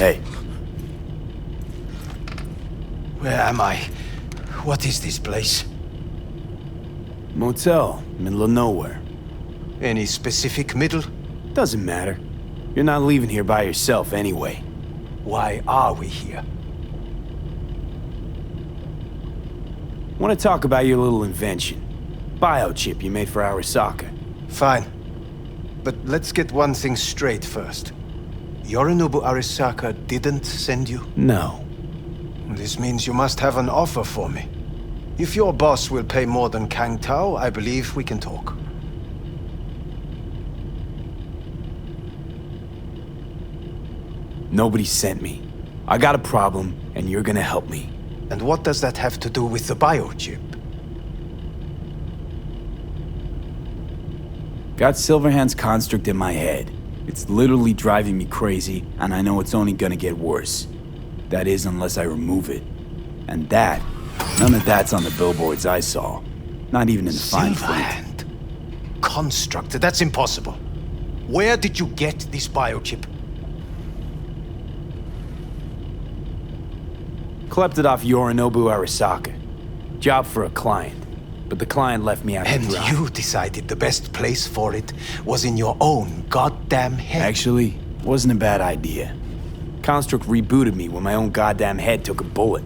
Hey. Where am I? What is this place? Motel, middle of nowhere. Any specific middle? Doesn't matter. You're not leaving here by yourself anyway. Why are we here? Want to talk about your little invention. Biochip you made for Arasaka. Fine. But let's get one thing straight first. Yorinobu Arasaka didn't send you? No. This means you must have an offer for me. If your boss will pay more than Kang Tao, I believe we can talk. Nobody sent me. I got a problem, and you're gonna help me. And what does that have to do with the biochip? Got Silverhand's construct in my head. It's literally driving me crazy, and I know it's only gonna get worse. That is, unless I remove it. And that, none of that's on the billboards I saw. Not even in the fine print. Silverhand? Construct? That's impossible. Where did you get this biochip? Klept it off Yorinobu Arasaka. Job for a client. But the client left me out to dry. And you decided the best place for it was in your own goddamn head. Actually, wasn't a bad idea. Construct rebooted me when my own goddamn head took a bullet.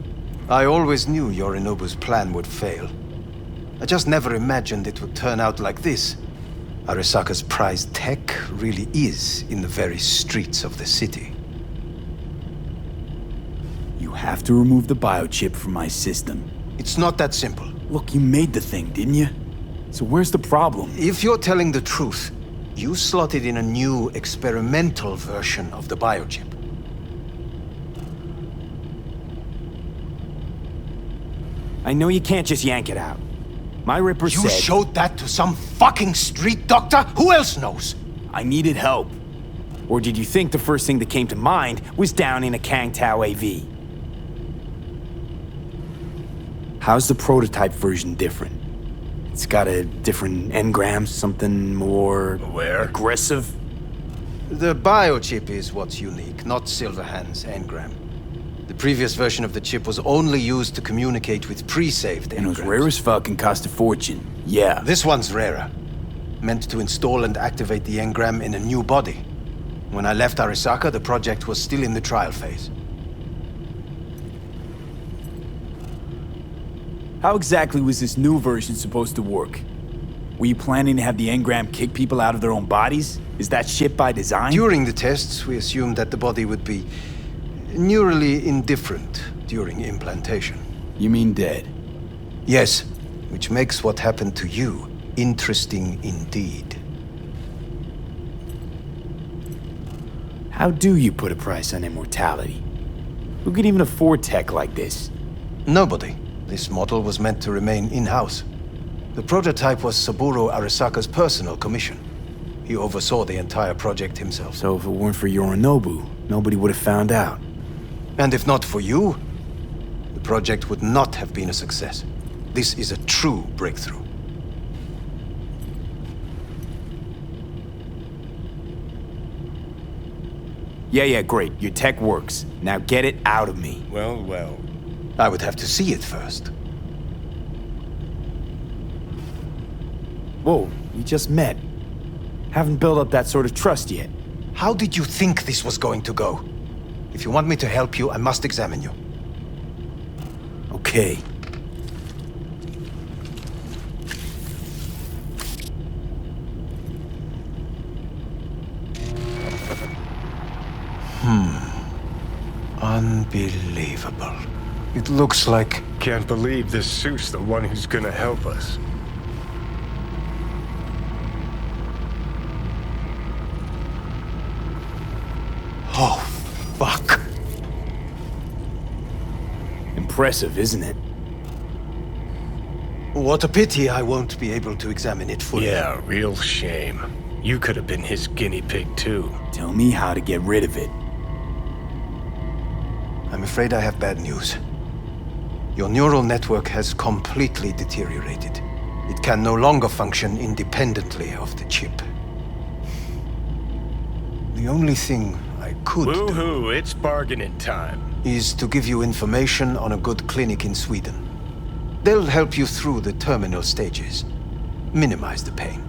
I always knew Yorinobu's plan would fail. I just never imagined it would turn out like this. Arasaka's prized tech really is in the very streets of the city. You have to remove the biochip from my system. It's not that simple. Look, you made the thing, didn't you? So where's the problem? If you're telling the truth, you slotted in a new experimental version of the biochip. I know you can't just yank it out. My Ripper said... You showed that to some fucking street doctor? Who else knows? I needed help. Or did you think the first thing that came to mind was down in a Kang Tao AV? How's the prototype version different? It's got a different engram, something more... Where? Aggressive? The biochip is what's unique, not Silverhand's engram. The previous version of the chip was only used to communicate with pre-saved engrams. And it was rare as fuck and cost a fortune. Yeah. This one's rarer. Meant to install and activate the engram in a new body. When I left Arasaka, the project was still in the trial phase. How exactly was this new version supposed to work? Were you planning to have the engram kick people out of their own bodies? Is that shit by design? During the tests, we assumed that the body would be neurally indifferent during implantation. You mean dead? Yes, which makes what happened to you interesting indeed. How do you put a price on immortality? Who could even afford tech like this? Nobody. This model was meant to remain in-house. The prototype was Saburo Arasaka's personal commission. He oversaw the entire project himself. So if it weren't for Yorinobu, nobody would have found out. And if not for you, the project would not have been a success. This is a true breakthrough. Yeah, great. Your tech works. Now get it out of me. Well. I would have to see it first. Whoa, we just met. Haven't built up that sort of trust yet. How did you think this was going to go? If you want me to help you, I must examine you. Okay. Unbelievable. It looks like... Can't believe this suit's the one who's gonna help us. Oh, fuck. Impressive, isn't it? What a pity I won't be able to examine it fully. Yeah, real shame. You could have been his guinea pig too. Tell me how to get rid of it. I'm afraid I have bad news. Your neural network has completely deteriorated. It can no longer function independently of the chip. The only thing I could do Woohoo, it's bargaining time. is to give you information on a good clinic in Sweden. They'll help you through the terminal stages. Minimize the pain.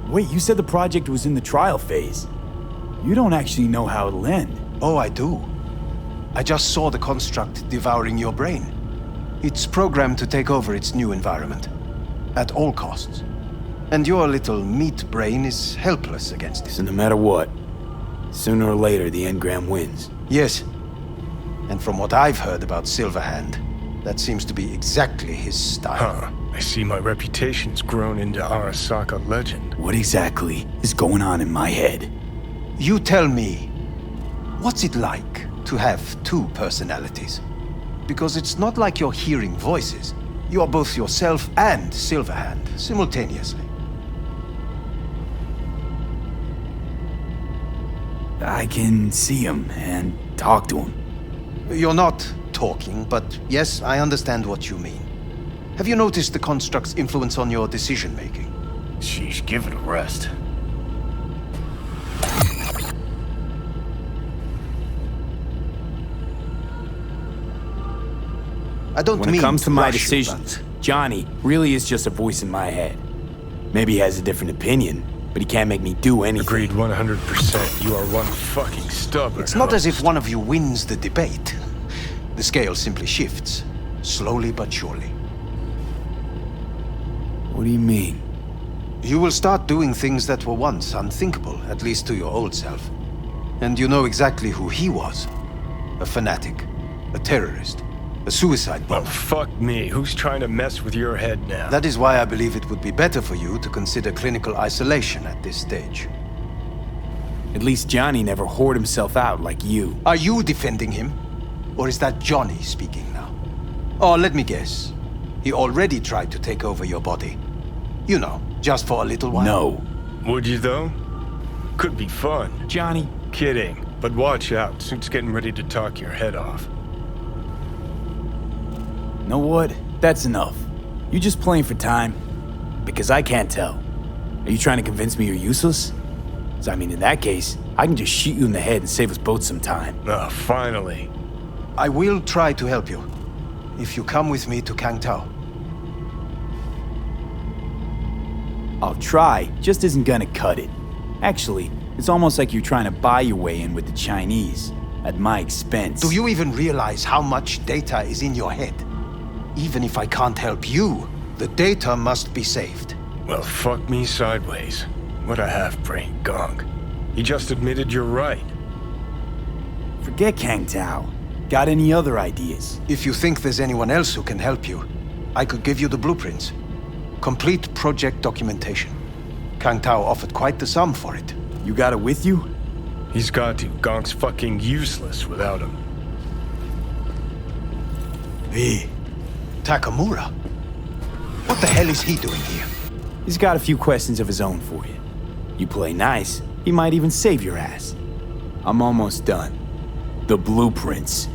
Wait, you said the project was in the trial phase. You don't actually know how it'll end. Oh, I do. I just saw the construct devouring your brain. It's programmed to take over its new environment. At all costs. And your little meat brain is helpless against it. So no matter what, sooner or later the engram wins. Yes. And from what I've heard about Silverhand, that seems to be exactly his style. Huh. I see my reputation's grown into Arasaka legend. What exactly is going on in my head? You tell me, what's it like to have two personalities? Because it's not like you're hearing voices. You are both yourself and Silverhand simultaneously. I can see him and talk to him. You're not talking, but yes, I understand what you mean. Have you noticed the construct's influence on your decision-making? Sheesh, give it a rest. I don't When mean it comes to my rush you, decisions, Johnny really is just a voice in my head. Maybe he has a different opinion, but he can't make me do anything. Agreed 100%. You are one fucking stubborn. It's not as if host. one of you wins the debate. The scale simply shifts, slowly but surely. What do you mean? You will start doing things that were once unthinkable, at least to your old self. And you know exactly who he was. A fanatic, a terrorist, a suicide Well, bomber. fuck me. Who's trying to mess with your head now? That is why I believe it would be better for you to consider clinical isolation at this stage. At least Johnny never whored himself out like you. Are you defending him? Or is that Johnny speaking now? Oh, let me guess. He already tried to take over your body. You know, just for a little while. No. Would you, though? Could be fun. Johnny, Kidding. But watch out. Suit's getting ready to talk your head off. know what? That's enough. You just playing for time? Because I can't tell. Are you trying to convince me you're useless? 'Cause I mean, in that case, I can just shoot you in the head and save us both some time. Ah, finally. I will try to help you. If you come with me to Kangtao. I'll try, just isn't gonna cut it. Actually, it's almost like you're trying to buy your way in with the Chinese, at my expense. Do you even realize how much data is in your head? Even if I can't help you, the data must be saved. Well, fuck me sideways. What a half-brained gong. He just admitted you're right. Forget Kang Tao. Got any other ideas? If you think there's anyone else who can help you, I could give you the blueprints. Complete project documentation. Kangtao offered quite the sum for it. You got it with you? He's got to. Gong's fucking useless without him. V. Takamura? What the hell is he doing here? He's got a few questions of his own for you. You play nice, he might even save your ass. I'm almost done. The blueprints.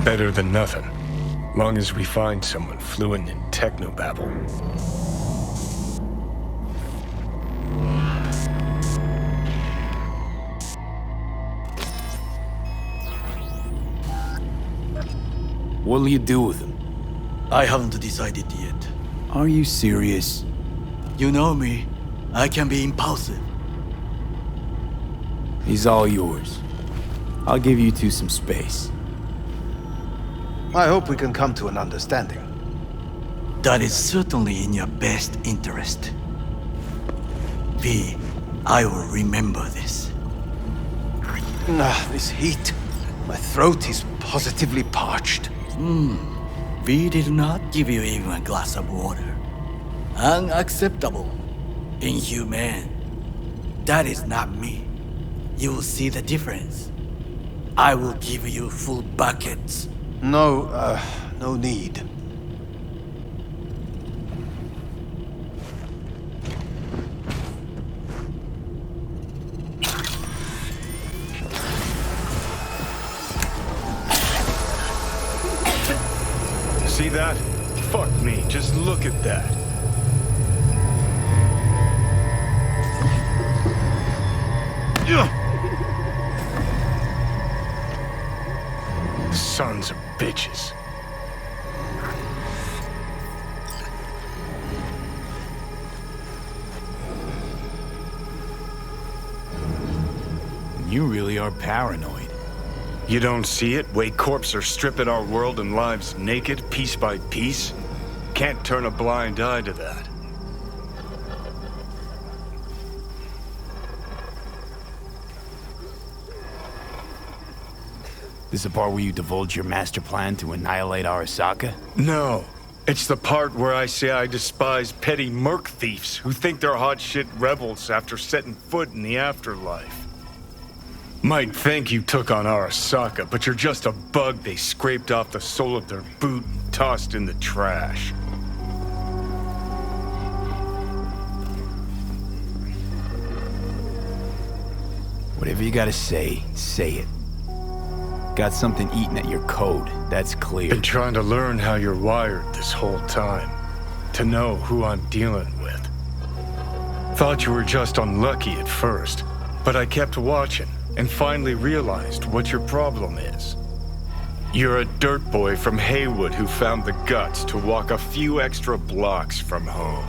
Better than nothing. Long as we find someone fluent in technobabble. What'll you do with him? I haven't decided yet. Are you serious? You know me. I can be impulsive. He's all yours. I'll give you two some space. I hope we can come to an understanding. That is certainly in your best interest. V, I will remember this. This heat. My throat is positively parched. V did not give you even a glass of water. Unacceptable. Inhumane. That is not me. You will see the difference. I will give you full buckets. No, no need. See that? Fuck me, just look at that. Sons of bitches. You really are paranoid. You don't see it? Way corps are stripping our world and lives naked, piece by piece? Can't turn a blind eye to that. This the part where you divulge your master plan to annihilate Arasaka? No. It's the part where I say I despise petty merc thieves who think they're hot shit rebels after setting foot in the afterlife. Might think you took on Arasaka, but you're just a bug they scraped off the sole of their boot and tossed in the trash. Whatever you gotta say it. Got something eating at your code, that's clear. Been trying to learn how you're wired this whole time. To know who I'm dealing with. Thought you were just unlucky at first, but I kept watching and finally realized what your problem is. You're a dirt boy from Haywood who found the guts to walk a few extra blocks from home.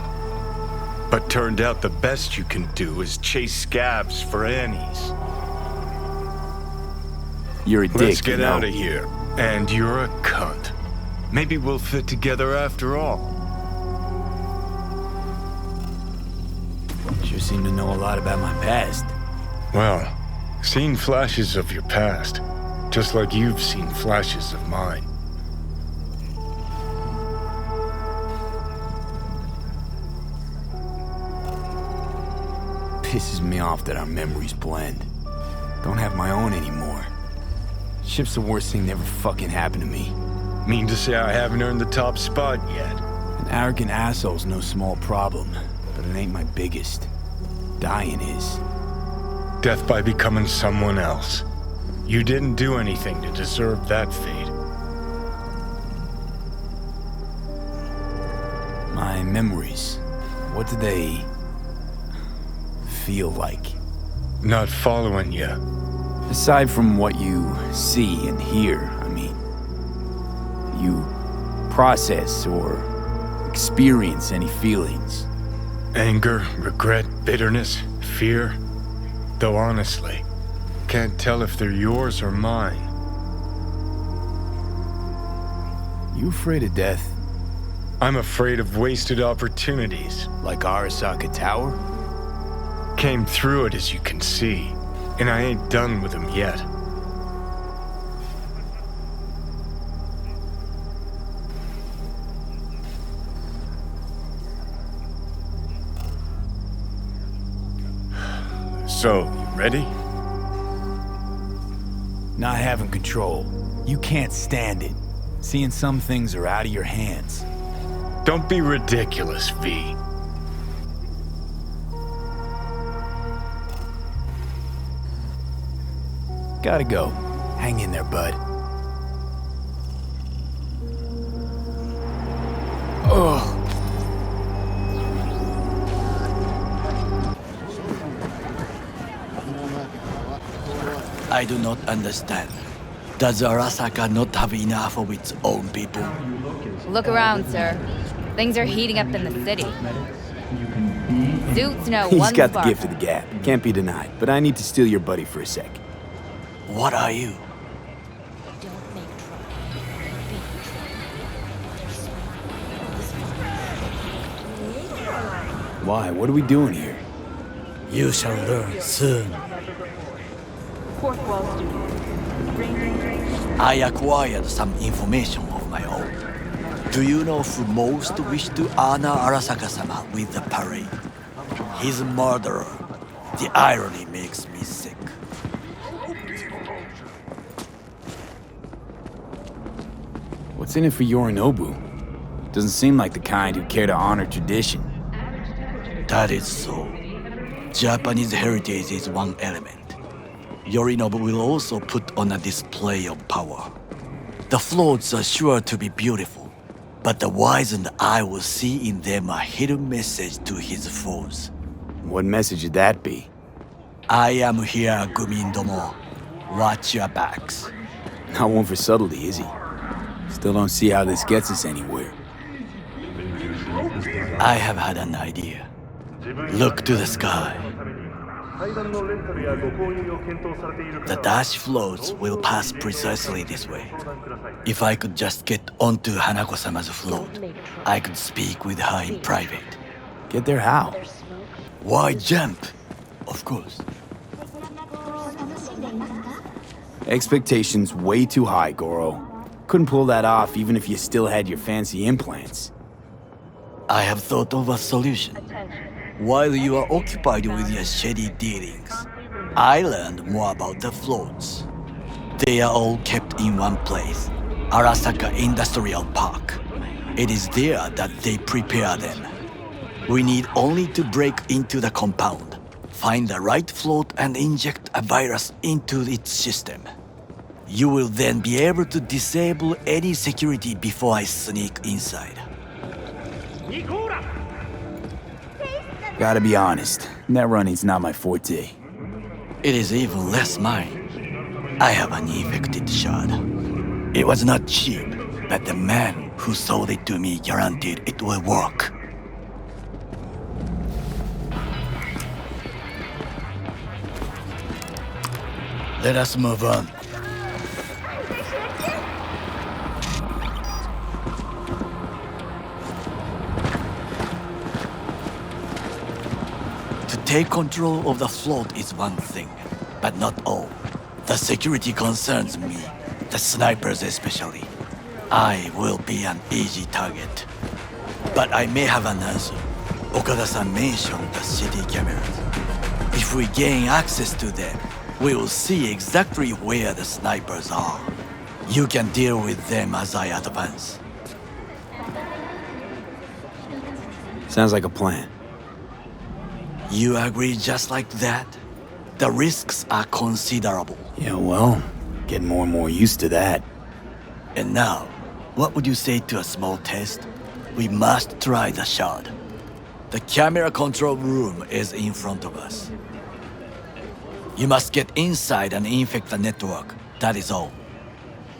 But turned out the best you can do is chase scabs for Annies. You're a dick, Let's get you know? out of here. And you're a cunt. Maybe we'll fit together after all. Sure seem to know a lot about my past. Well, seen flashes of your past, just like you've seen flashes of mine. Pisses me off that our memories blend. Don't have my own anymore. Ship's the worst thing that ever fucking happened to me. Mean to say I haven't earned the top spot yet. An arrogant asshole's no small problem, but it ain't my biggest. Dying is. Death by becoming someone else. You didn't do anything to deserve that fate. My memories, what do they feel like? Not following you. Aside from what you see and hear, I mean, you process or experience any feelings? Anger, regret, bitterness, fear. Though honestly, can't tell if they're yours or mine. You afraid of death? I'm afraid of wasted opportunities. Like Arasaka Tower? Came through it, as you can see, and I ain't done with them yet. So, you ready? Not having control. You can't stand it. Seeing some things are out of your hands. Don't be ridiculous, V. Gotta go. Hang in there, bud. Ugh. I do not understand. Does Arasaka not have enough of its own people? Look around, sir. Things are heating up in the city. Suits know He's one got the spark. gift of the gab. Can't be denied. But I need to steal your buddy for a sec. What are you? Why? What are we doing here? You shall learn soon. Fourth Wall Studio. I acquired some information of my own. Do you know who most wished to honor Arasaka-sama with the parade? His murderer. The irony makes me sick. What's in it for Yorinobu? Doesn't seem like the kind who care to honor tradition. That is so. Japanese heritage is one element. Yorinobu will also put on a display of power. The floats are sure to be beautiful, But the wizened eye will see in them a hidden message to his foes. What message would that be? I am here, Gumindomo. Watch your backs. Not one for subtlety, is he? Still don't see how this gets us anywhere. I have had an idea. Look to the sky. The dash floats will pass precisely this way. If I could just get onto Hanako-sama's float, I could speak with her in private. Get there how? Why jump? Of course. Expectations way too high, Goro. Couldn't pull that off even if you still had your fancy implants. I have thought of a solution. While you are occupied with your shady dealings, I learned more about the floats. They are all kept in one place, Arasaka Industrial Park. It is there that they prepare them. We need only to break into the compound, find the right float and inject a virus into its system. You will then be able to disable any security before I sneak inside. Gotta be honest, net running's not my forte. It is even less mine. I have an infected shard. It was not cheap, but the man who sold it to me guaranteed it will work. Let us move on. To take control of the float is one thing, but not all. The security concerns me, the snipers especially. I will be an easy target. But I may have an answer. Okada-san mentioned the city cameras. If we gain access to them, we will see exactly where the snipers are. You can deal with them as I advance. Sounds like a plan. You agree just like that? The risks are considerable. Yeah, well, getting more and more used to that. And now, what would you say to a small test? We must try the shard. The camera control room is in front of us. You must get inside and infect the network. That is all.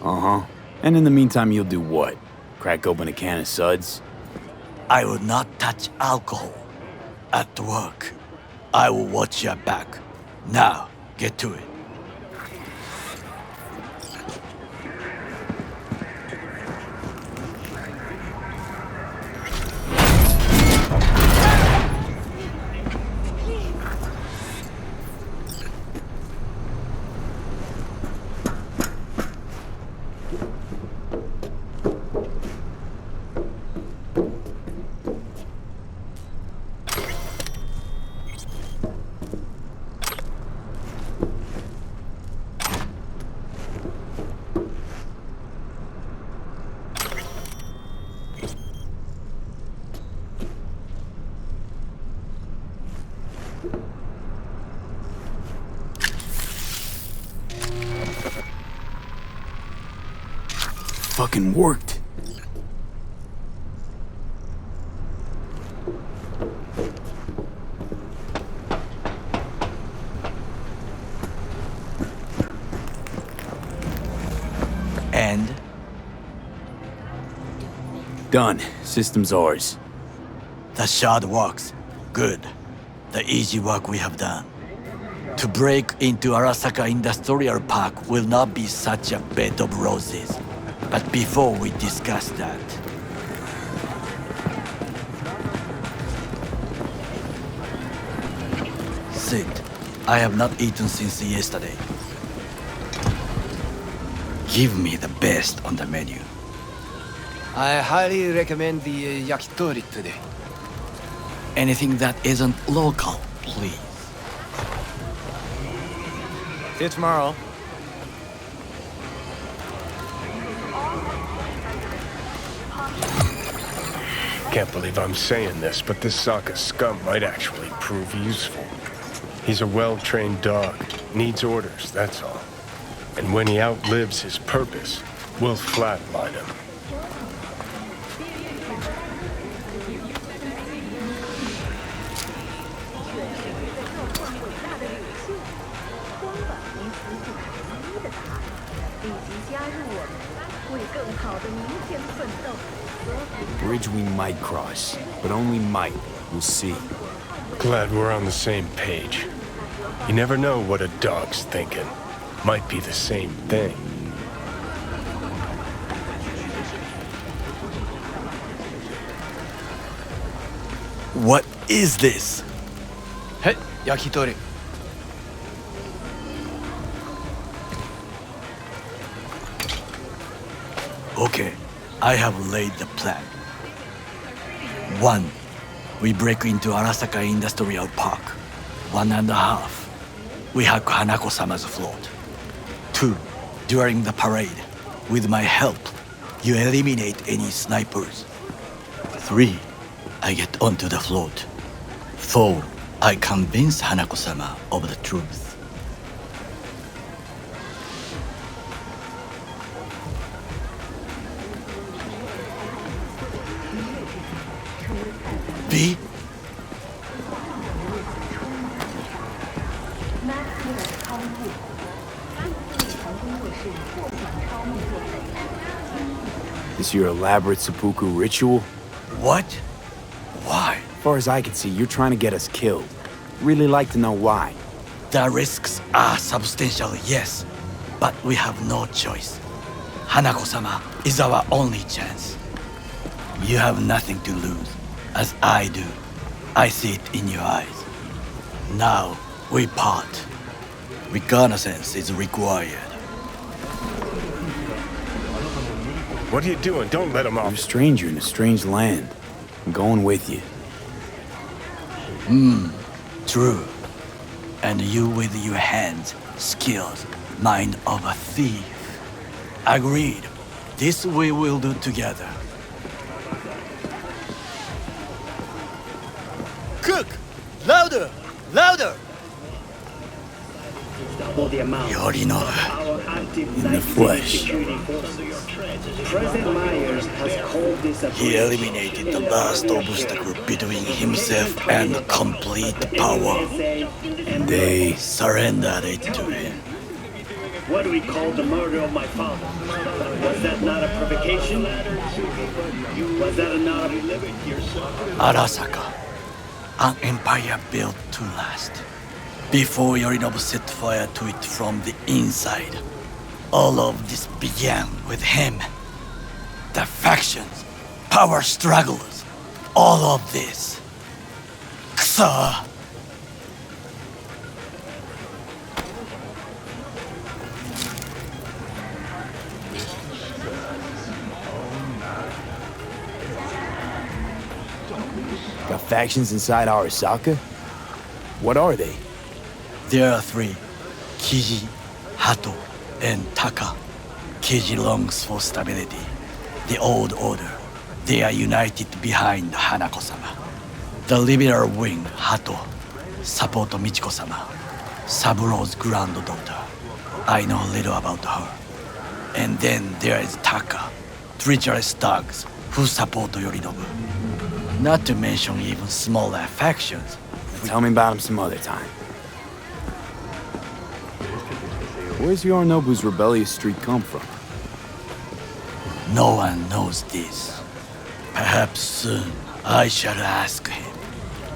Uh-huh. And in the meantime, you'll do what? Crack open a can of suds? I will not touch alcohol. At work, I will watch your back. Now, get to it. Fucking worked. And? Done. System's ours. The shard works. Good. The easy work we have done. To break into Arasaka Industrial Park will not be such a bed of roses. But before we discuss that... Sit. I have not eaten since yesterday. Give me the best on the menu. I highly recommend the yakitori today. Anything that isn't local, please. See you tomorrow. Can't believe I'm saying this, but this Sokka scum might actually prove useful. He's a well-trained dog, needs orders, that's all. And when he outlives his purpose, we'll flatline him. 立即加入我们，为更好的明天奋斗。 Bridge we might cross, but only might. We'll see. Glad we're on the same page. You never know what a dog's thinking. Might be the same thing. What is this? はい、焼き鳥。Okay, I have laid the plan. 1. We break into Arasaka Industrial Park. 1.5. We hack Hanako-sama's float. 2. During the parade, with my help, you eliminate any snipers. 3. I get onto the float. 4. I convince Hanako-sama of the truth. B? This your elaborate seppuku ritual? What? Why? As far as I can see, you're trying to get us killed. Really like to know why. The risks are substantial, yes, but we have no choice. Hanako-sama is our only chance. You have nothing to lose, as I do. I see it in your eyes. Now, we part. Reconnaissance is required. What are you doing? Don't let him You're a off. stranger in a strange land. I'm going with you. True. And you with your hands, skills, mind of a thief. Agreed. This we will do together. Cook! Louder! Louder! Yorinobu. In the flesh. President Myers has called this a He eliminated the last obstacle between himself and complete power. They... Surrendered it to him. what do we call the murder of my father? Was that not a provocation? Was that not a... Arasaka, an empire built to last. Before Yorinobu set fire to it from the inside, all of this began with him. The factions, power struggles, all of this. Kusa! Got factions inside Arasaka? What are they? There are 3, Kiji, Hato, and Taka. Kiji longs for stability. The old order. They are united behind Hanako-sama. The liberal wing, Hato, support Michiko-sama, Saburo's granddaughter. I know little about her. And then there is Taka, treacherous thugs who support Yorinobu. Not to mention even smaller factions. Tell me about him some other time. Where's Yorinobu's rebellious streak come from? No one knows this. Perhaps soon I shall ask him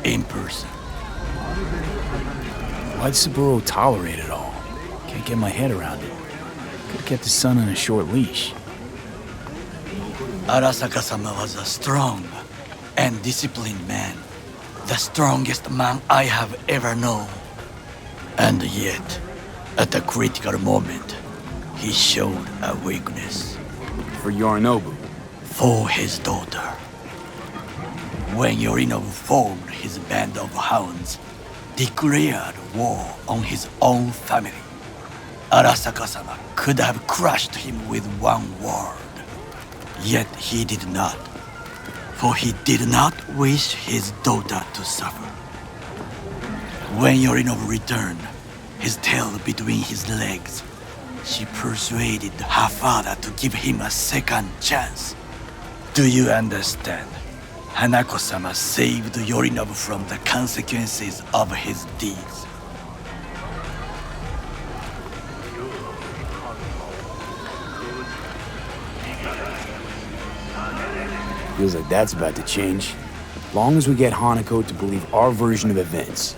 in person. Why'd Saburo tolerate it all? Can't get my head around it. Could've kept his son on a short leash. Arasaka-sama was a strong and disciplined man. The strongest man I have ever known. And yet, at a critical moment, he showed a weakness. For Yorinobu. For his daughter. When Yorinobu formed his band of hounds, declared war on his own family, Arasaka-sama could have crushed him with one word. Yet he did not. For he did not wish his daughter to suffer. When Yorinobu returned, his tail between his legs, she persuaded her father to give him a second chance. Do you understand? Hanako-sama saved Yorinobu from the consequences of his deeds. Feels like that's about to change. Long as we get Hanako to believe our version of events.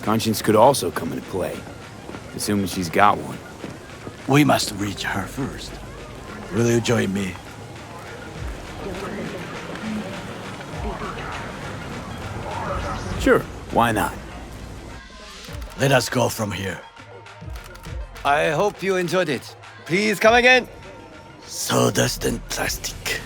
Conscience could also come into play, assuming she's got one. We must reach her first. Will you join me? Sure, why not? Let us go from here. I hope you enjoyed it. Please come again. Sawdust and plastic.